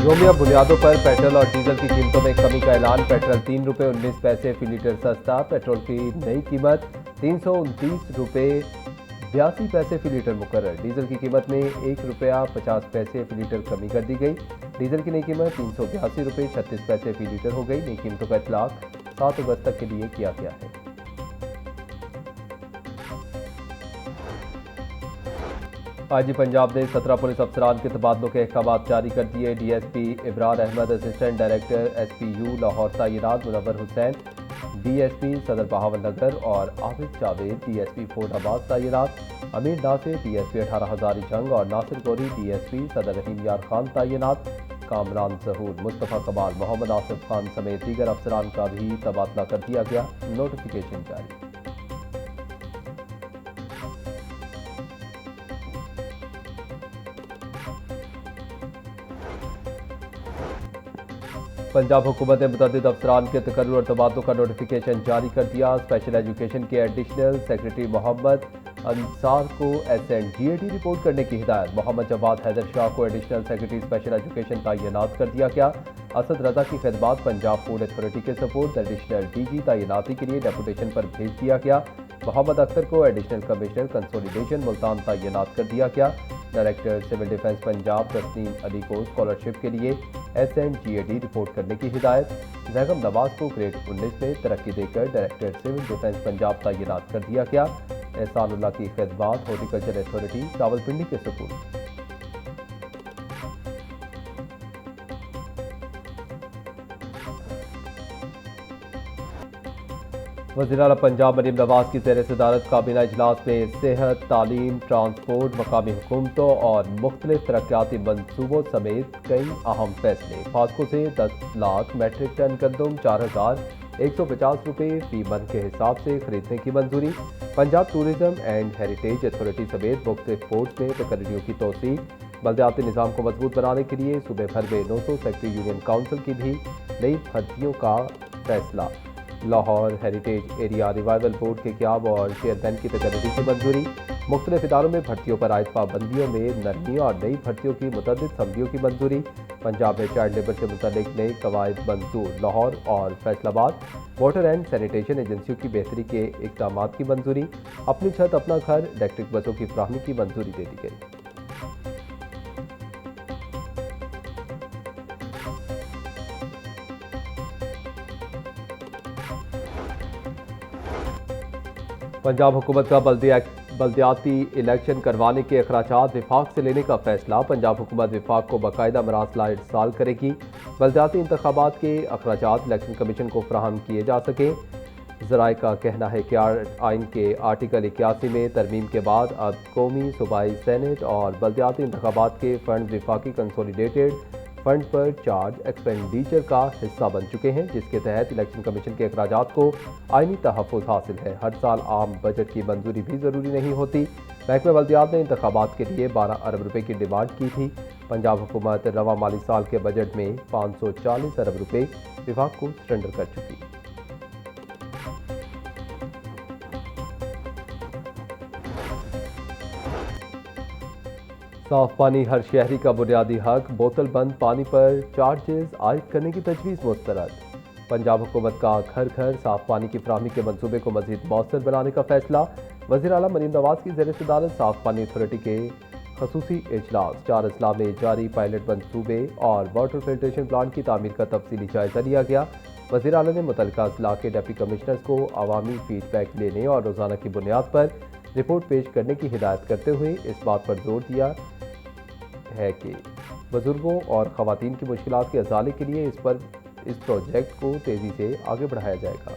योमिया बुनियादों पर पेट्रोल और डीजल की कीमतों में कमी का ऐलान। पेट्रोल ₹3.19 फी लीटर सस्ता। पेट्रोल की नई कीमत ₹329.82 फी लीटर मुकर्रर। डीजल की कीमत में ₹1.50 फी लीटर कमी कर दी गई। डीजल की नई कीमत ₹382.36 फी लीटर हो गई। नई कीमतों का इतलाक 7 अगस्त तक के लिए किया गया है। आईजी पंजाब ने 17 पुलिस अफसरान के तबादलों के अहकाम जारी कर दिए। DSP Imran Ahmad assistant director SPU Lahore तैनात। मुनव्वर हुसैन डीएसपी सदर बहावलनगर और आबिद जावेद डीएसपी फोर्डाबाद तैनात। अमीर नासिर डीएसपी 18 हजारी जंग और नासिर गौरी डीएसपी सदर रहीम यार खान तैनात। कामरान जहूर, मुस्तफ़ा कमाल, मोहम्मद आसिफ खान समेत दीगर अफसरान का भी तबादला कर दिया गया। नोटिफिकेशन जारी। पंजाब हुकूमत ने मुतअद्दिद अफसरान के तकर्रुर और तबादलों का नोटिफिकेशन जारी कर दिया। स्पेशल एजुकेशन के एडिशनल सेक्रेटरी मोहम्मद अंसार को SNGAD रिपोर्ट करने की हिदायत। मोहम्मद जवाद हैदर शाह को एडिशनल सेक्रेटरी स्पेशल एजुकेशन तैनात कर दिया गया। असद रजा की खिदमात पंजाब फूड अथॉरिटी के सपोर्ट एडिशनल DG तैनाती के लिए डेपुटेशन पर भेज दिया गया। मोहम्मद अख्तर को एडिशनल कमिश्नर कंसोलिडेशन मुल्तान तैनात कर दिया गया। Director civil defence Punjab Tasneem Ali को स्कॉलरशिप के लिए SNGAD रिपोर्ट करने की हिदायत। जैगम नवाज को ग्रेड 19 में तरक्की देकर डायरेक्टर सिविल डिफेंस पंजाब तैनात कर दिया गया। एहसानुल्लाह की खिदमात हॉर्टिकल्चर अथॉरिटी रावलपिंडी के सुपुर्द। वज़ीर-ए-आला पंजाब मरीम नवाज की ज़ेर सदारत काबीना इजलास में सेहत, तालीम, ट्रांसपोर्ट, मकामी हुकूमतों और मुख्तलिफ तरक्याती मनसूबों समेत कई अहम फैसले। फास्को से 10 लाख मैट्रिक टन गंदम 4,150 रुपये फी मन के हिसाब से खरीदने की मंजूरी। Punjab tourism and heritage authority समेत मुख्तलिफ पोर्ट्स में तकरीरियों की तोसी। बल्दियाती निज़ाम को मजबूत बनाने के लिए सूबे भर में 900 सेक्रेटरी यूनियन काउंसिल की भी नई भर्तियों का फैसला। Lahore heritage area revival board के क़याम और चेयरमैन की तकर्री की मंजूरी। मुख्तलिफ इदारों में भर्तियों पर आयद पाबंदियों में नरमी और नई भर्तियों की मुतअद्दिद समझियों की मंजूरी। पंजाब में चाइल्ड लेबर से मुतल्लिक नए कवायद मंजूर। लाहौर और फैसलाबाद वाटर एंड सैनिटेशन एजेंसियों की बेहतरी के इक़दाम की मंजूरी। अपनी छत अपना घर इलेक्ट्रिक बसों की फराहमी की मंजूरी दे दी गई। पंजाब हुकूमत का बल्दियाती इलेक्शन करवाने के अखराजात विफाक से लेने का फैसला। पंजाब हुकूमत विफाक को बाकायदा मरासला इरसाल करेगी। बल्दियाती इंतखाबात के अखराजात इलेक्शन कमीशन को फराहम किए जा सकें। ज़राए का कहना है कि आइन के आर्टिकल 81 में तरमीम के बाद अब कौमी, सूबाई, सेनेट और बल्दियाती इंतखाबात के फंड विफाकी कंसोलिडेटेड फंड पर चार्ज एक्सपेंडिचर का हिस्सा बन चुके हैं, जिसके तहत इलेक्शन कमीशन के अखराजात को आइनी तहफ़्फ़ुज़ हासिल है। हर साल आम बजट की मंजूरी भी ज़रूरी नहीं होती। महकमा बल्दियात ने इंतखाबात के लिए 12 अरब रुपए की डिमांड की थी। पंजाब हुकूमत रवा माली साल के बजट में 540 अरब रुपए विभाग को सरेंडर कर चुकी। साफ पानी हर शहरी का बुनियादी हक। बोतल बंद पानी पर चार्जेस आयद करने की तजवीज़ मुस्तरद। पंजाब हुकूमत का घर घर साफ पानी की फराहमी के मंसूबे को मज़ीद मौसर बनाने का फैसला। वज़ीर-ए-आला मरीम नवाज की ज़ेर सदारत साफ पानी अथॉरिटी के खसूसी इजलास। 4 अजला में जारी पायलट मंसूबे और वाटर फिल्ट्रेशन प्लांट की तामीर का तफसीली जायजा लिया गया। वज़ीर-ए-आला ने मुतल्लिका अजला के डिप्टी कमिश्नर्स को अवामी फीडबैक लेने और रोज़ाना की बुनियाद पर रिपोर्ट पेश करने की हिदायत करते हुए इस बात पर जोर दिया है कि बुजुर्गों और ख़वातीन की मुश्किलात के अजाले के लिए इस प्रोजेक्ट को तेज़ी से आगे बढ़ाया जाएगा।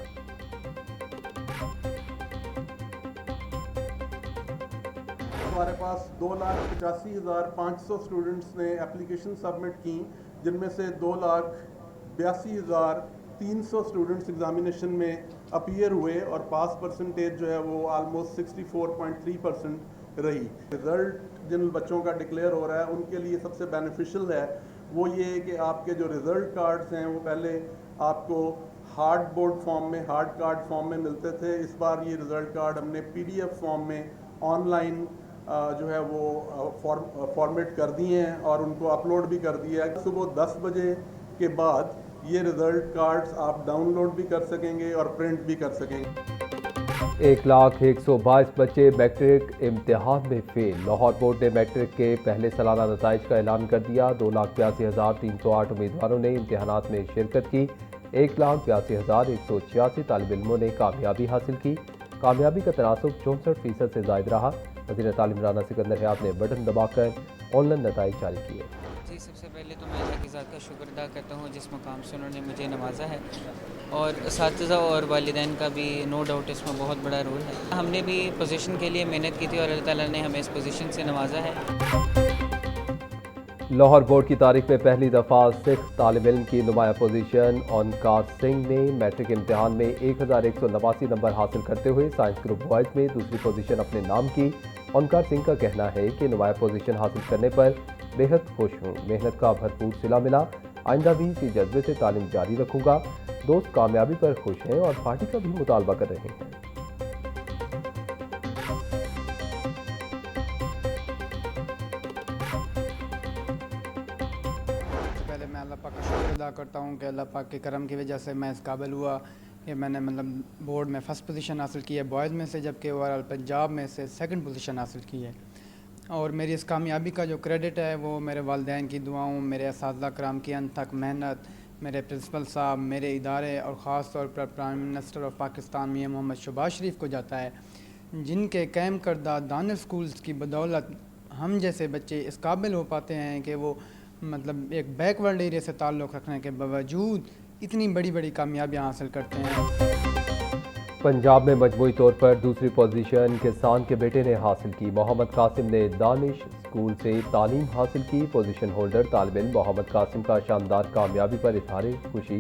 हमारे पास 2,85,500 स्टूडेंट्स ने एप्लीकेशन सबमिट की, जिनमें से 2,82,300 स्टूडेंट्स एग्जामिनेशन में अपीयर हुए और पास परसेंटेज जो है वो आलमोस्ट 64.3% रही। रिज़ल्ट जिन बच्चों का डिक्लेयर हो रहा है उनके लिए सबसे बेनिफिशियल है वो ये है कि आपके जो रिज़ल्ट कार्ड्स हैं वो पहले आपको हार्ड बोर्ड फॉर्म में, हार्ड कार्ड फॉर्म में मिलते थे। इस बार ये रिज़ल्ट कार्ड हमने PDF फॉर्म में ऑनलाइन जो है वो फॉर्मेट कर दिए हैं और उनको अपलोड भी कर दिया है। सुबह 10 बजे के बाद ये रिज़ल्ट कार्ड्स आप डाउनलोड भी कर सकेंगे और प्रिंट भी कर सकेंगे। 1,122 बच्चे मैट्रिक इम्तिहान में फेल। लाहौर बोर्ड ने मैट्रिक के पहले सालाना नताइज का ऐलान कर दिया। 2,82,308 उम्मीदवारों ने इम्तिहानात में शिरकत की। 1,82,186 तालिब इल्मों ने कामयाबी हासिल की। कामयाबी का तनासुब 64% से ज़ायद रहा। वज़ीर तालीम राना सिकंदर हयात ने बटन दबाकर ऑनलाइन नताइज जारी किए। जी, सबसे पहले तो मैं अल्लाह की ज़ात का शुक्र अदा करता हूँ जिस मुकाम से उन्होंने मुझे नवाजा है, और असातिज़ा और वालिदैन का भी नो डाउट इसमें बहुत बड़ा रोल है। हमने भी पोजीशन के लिए मेहनत की थी और अल्लाह ताला ने हमें इस पोजीशन से नवाजा है। लाहौर बोर्ड की तारीख में पहली दफ़ा सिख तालिब इल्म की नुमाया पोजीशन ओनकार सिंह ने मैट्रिक इम्तिहान में 1,189 नंबर हासिल करते हुए साइंस ग्रुप बॉयज़ में दूसरी पोजीशन अपने नाम की। ओनकार सिंह का कहना है कि नुमाया पोजीशन हासिल करने पर बेहद खुश हूँ। मेहनत का भरपूर सिला मिला। आइंदा भी इसी जज्बे से तालीम जारी रखूँगा। दोस्त कामयाबी पर खुश हैं और पार्टी का भी मुतालबा कर रहे हैं। पहले मैं अल्लाह पाक का शुक्र अदा करता हूँ कि अल्लाह पाक के करम की वजह से मैं इस काबिल हुआ कि मैंने बोर्ड में फ़र्स्ट पोजीशन हासिल की है बॉयज़ में से, जबकि ओवरऑल पंजाब में से सेकंड पोजीशन हासिल की है। और मेरी इस कामयाबी का जो क्रेडिट है वो मेरे वालिदैन की दुआओं, मेरे असातिज़ा कराम की अनथक मेहनत, मेरे प्रिंसिपल साहब, मेरे इदारे और ख़ास तौर पर प्राइम मिनिस्टर ऑफ पाकिस्तान मियां मोहम्मद शहबाज शरीफ को जाता है, जिनके कायम करदा दानिश स्कूल्स की बदौलत हम जैसे बच्चे इस काबिल हो पाते हैं कि वो एक बैकवर्ड एरिया से ताल्लुक़ रखने के बावजूद इतनी बड़ी बड़ी कामयाबियाँ हासिल करते हैं। पंजाब में मजमूई तौर पर दूसरी पोजीशन किसान के बेटे ने हासिल की। मोहम्मद कासिम ने दानिश स्कूल से तालीम हासिल की। पोजीशन होल्डर तालिब इल्म मोहम्मद कासिम का शानदार कामयाबी पर इज़हार खुशी।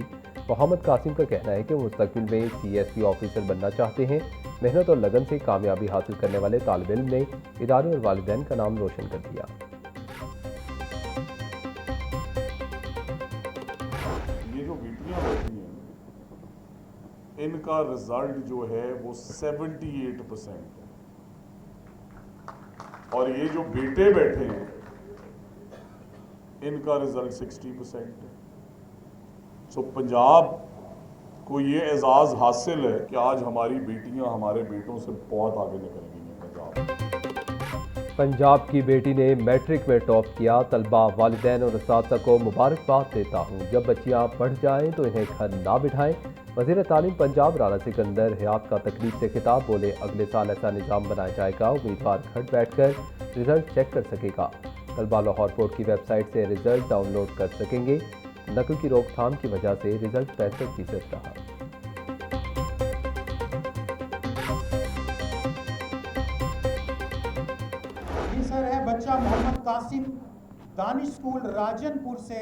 मोहम्मद कासिम का कहना है कि वो मुस्तकबिल में CSP ऑफिसर बनना चाहते हैं। मेहनत और लगन से कामयाबी हासिल करने वाले तालिब इल्म ने इदारे और वालिदैन का नाम रोशन कर दिया। ये जो बेटियां बैठी हैं इनका रिजल्ट जो है वो 78% है, और ये जो बेटे बैठे हैं इनका रिजल्ट 60% है। सो पंजाब को ये एजाज़ हासिल है कि आज हमारी बेटियां हमारे बेटों से बहुत आगे निकल गई हैं। पंजाब की बेटी ने मैट्रिक में टॉप किया। तलबा, वालिदैन और असातिज़ा को मुबारकबाद देता हूँ। जब बच्चियाँ पढ़ जाएँ तो इन्हें घर ना बिठाएं। वज़ीर तालीम पंजाब राना सिकंदर हयात का तकरीब से खिताब। बोले, अगले साल ऐसा निज़ाम बनाया जाएगा, उम्मीदवार घर बैठकर रिजल्ट चेक कर सकेगा। तलबा लाहौर बोर्ड की वेबसाइट से रिजल्ट डाउनलोड कर सकेंगे। नकल की रोकथाम की वजह से रिजल्ट 65% रहा। सर है बच्चा मोहम्मद कासिम दानिश स्कूल राजनपुर से,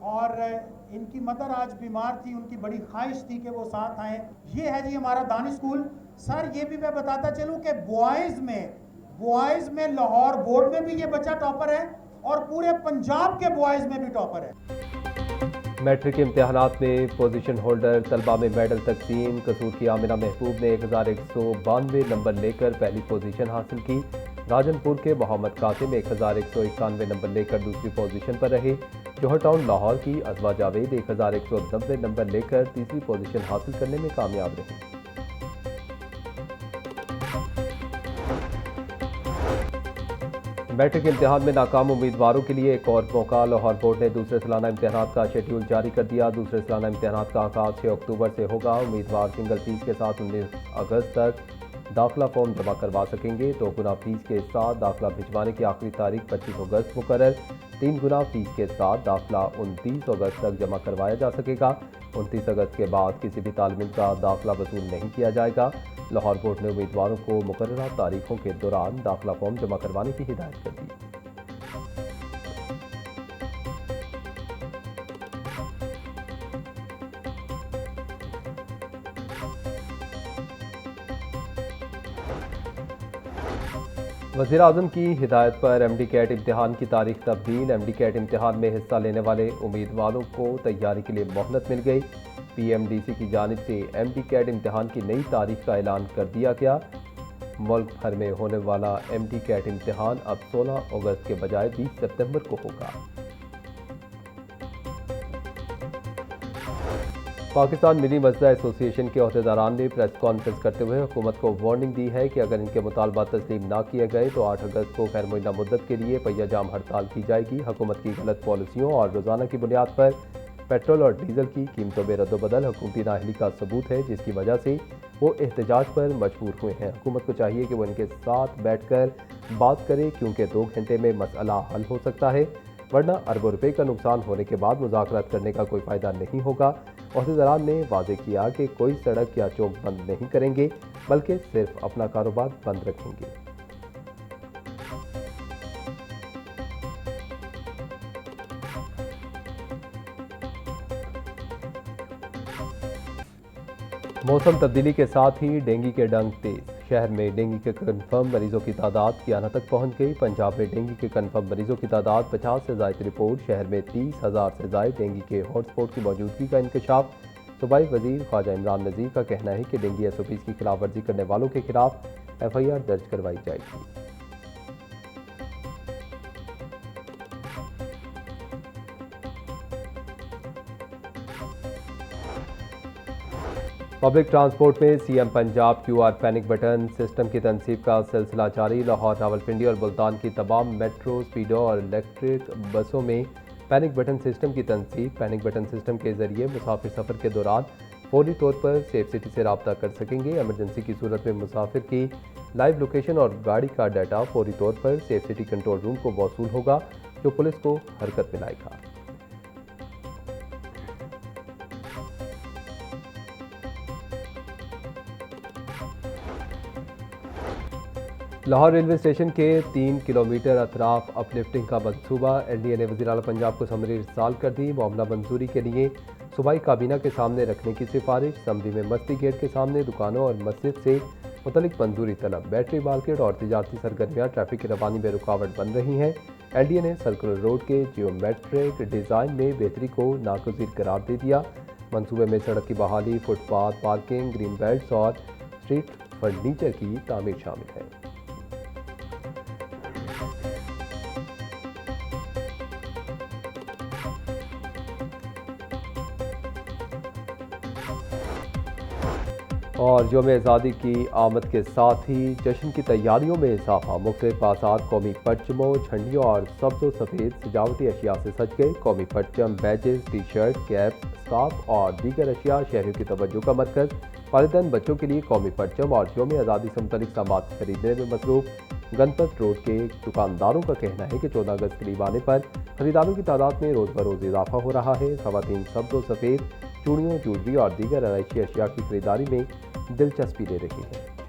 और इनकी मदर आज बीमार थी, उनकी बड़ी ख्वाहिश थी कि वो साथ आए। ये है जी हमारा दानिश स्कूल। सर ये भी मैं बताता चलूं कि बॉयज़ में लाहौर बोर्ड में भी ये बच्चा टॉपर है और पूरे पंजाब के बॉयज़ में भी टॉपर है। मैट्रिक इम्तिहानात में पोजीशन होल्डर तलबा में मेडल तकसीम। कसूर की आमिना महबूब ने 1,192 नंबर लेकर पहली पोजीशन हासिल की। राजनपुर के मोहम्मद कासिम 1,191 नंबर लेकर दूसरी पोजीशन पर रहे। जौहर टाउन लाहौर की अजवा जावेद 1,190 नंबर लेकर तीसरी पोजीशन हासिल करने में कामयाब रही। मैट्रिक इम्तिहान में नाकाम उम्मीदवारों के लिए एक और मौका। लाहौर बोर्ड ने दूसरे सालाना इम्तिहानात का शेड्यूल जारी कर दिया। दूसरे सालाना इम्तिहानात का आगाज 6 अक्टूबर से होगा। उम्मीदवार सिंगल फीस के साथ 19 अगस्त तक दाखिला फॉर्म जमा करवा सकेंगे। 2 गुना फीस के साथ दाखिला भिजवाने की आखिरी तारीख 25 अगस्त मुकर्रर। 3 गुना फीस के साथ दाखिला 29 अगस्त तक जमा करवाया जा सकेगा। 29 अगस्त के बाद किसी भी तालिब इल्म का दाखिला वसूल नहीं किया जाएगा। लाहौर बोर्ड ने उम्मीदवारों को मुकर्ररा तारीखों के दौरान दाखिला फॉर्म जमा करवाने की हिदायत कर दी। वज़ीर आज़म की हिदायत पर MD कैट इम्तिहान की तारीख तब्दील। MD कैट इम्तिहान में हिस्सा लेने वाले उम्मीदवारों को तैयारी के लिए मोहलत मिल गई। PMDC की जानिब से MD कैट इम्तिहान की नई तारीख का ऐलान कर दिया गया। मुल्क भर में होने वाला MD कैट इम्तिहान अब 16 अगस्त के बजाय 20 सितंबर को होगा। पाकिस्तान मिनी मस्जिद एसोसिएशन के अहदेदारान ने प्रेस कॉन्फ्रेंस करते हुए हुकूमत को वार्निंग दी है कि अगर इनके मुतालबात तस्लीम ना किए गए तो 8 अगस्त को खैर मुइना मुद्दत के लिए पहिया जाम हड़ताल की जाएगी। हुकूमत की गलत पॉलिसियों और रोजाना की बुनियाद पर पेट्रोल और डीजल की कीमतों में रद्दोबदल हुकूमती नाअहली का सबूत है, जिसकी वजह से वो एहतजाज पर मजबूर हुए हैं। हुकूमत को चाहिए कि वो इनके साथ बैठकर बात करे, क्योंकि 2 घंटे में मसला हल हो सकता है, वरना अरबों रुपए का नुकसान होने के बाद मुज़ाकरात करने का कोई फ़ायदा नहीं होगा। अहदेदारान ने वाज़ेह किया कि कोई सड़क या चौक बंद नहीं करेंगे, बल्कि सिर्फ अपना कारोबार बंद रखेंगे। मौसम तब्दीली के साथ ही डेंगू के डंक तेज। शहर में डेंगू के कन्फर्म मरीजों की तादाद कियाना तक पहुंच गई। पंजाब में डेंगू के कन्फर्म मरीजों की तादाद 50 से ज़ायद रिपोर्ट। शहर में 30,000 से ज़ायद डेंगू के हॉटस्पॉट की मौजूदगी का इंकशाफ। सूबाई वजीर ख्वाजा इमरान नज़ीर का कहना है कि डेंगू SOPs की खिलाफ वर्जी करने वालों के खिलाफ FIR दर्ज करवाई जाएगी। पब्लिक ट्रांसपोर्ट में CM Punjab QR panic button system की तनसीब का सिलसिला जारी। लाहौर, रावलपिंडी और मुल्तान की तमाम मेट्रो, स्पीडो और इलेक्ट्रिक बसों में पैनिक बटन सिस्टम की तनसीब। पैनिक बटन सिस्टम के जरिए मुसाफिर सफ़र के दौरान फौरी तौर पर सेफ सिटी से रब्ता कर सकेंगे। इमरजेंसी की सूरत में मुसाफिर की लाइव लोकेशन और गाड़ी का डाटा फौरी तौर पर सेफ सिटी कंट्रोल रूम को मौसूल होगा, जो पुलिस को हरकत में लाएगा। लाहौर रेलवे स्टेशन के 3 किलोमीटर अतराफ अपलिफ्टिंग का मंसूबा। LDA ने वज़ीर आला पंजाब को समरी इरसाल कर दी। मामला मंजूरी के लिए सूबाई काबीना के सामने रखने की सिफारिश। समरी में मस्ती गेट के सामने दुकानों और मस्जिद से मुतल्लिक मंजूरी तलब। बैटरी मार्केट और तिजारती सरगर्मियाँ ट्रैफिक की रवानी में रुकावट बन रही हैं। LDA ने सर्कुलर रोड के जियोमेट्रिक डिज़ाइन में बेहतरी को नागुज़ीर करार दे दिया। मंसूबे में सड़क की बहाली, फुटपाथ, पार्किंग, ग्रीन बेल्ट्स और स्ट्रीट फर्नीचर की तामीर शामिल है। और यौम आज़ादी की आमद के साथ ही जश्न की तैयारियों में इजाफा। मुख्तलिफ बाज़ार कौमी परचमों, झंडियों और सब्ज़ व सफ़ेद सजावटी अशिया से सज गए। कौमी परचम, बैजेस, टी-शर्ट, कैप्स, स्कार्फ और दीगर अशिया शहरियों की तवज्जो का मरकज़। वालिदैन बच्चों के लिए कौमी परचम और यौम आज़ादी से मुतल्लिक सामान खरीदने में मसरूफ़। गणपत रोड के दुकानदारों का कहना है कि 14 अगस्त करीब आने पर खरीदारों की तादाद में रोज़ बरोज़ इजाफा हो रहा है। ख़वातीन सब्ज़ व सफ़ेद चूड़ियों, ज्वेलरी और दीगर आराइशी अशिया की खरीदारी में दिलचस्पी ले रही हैं।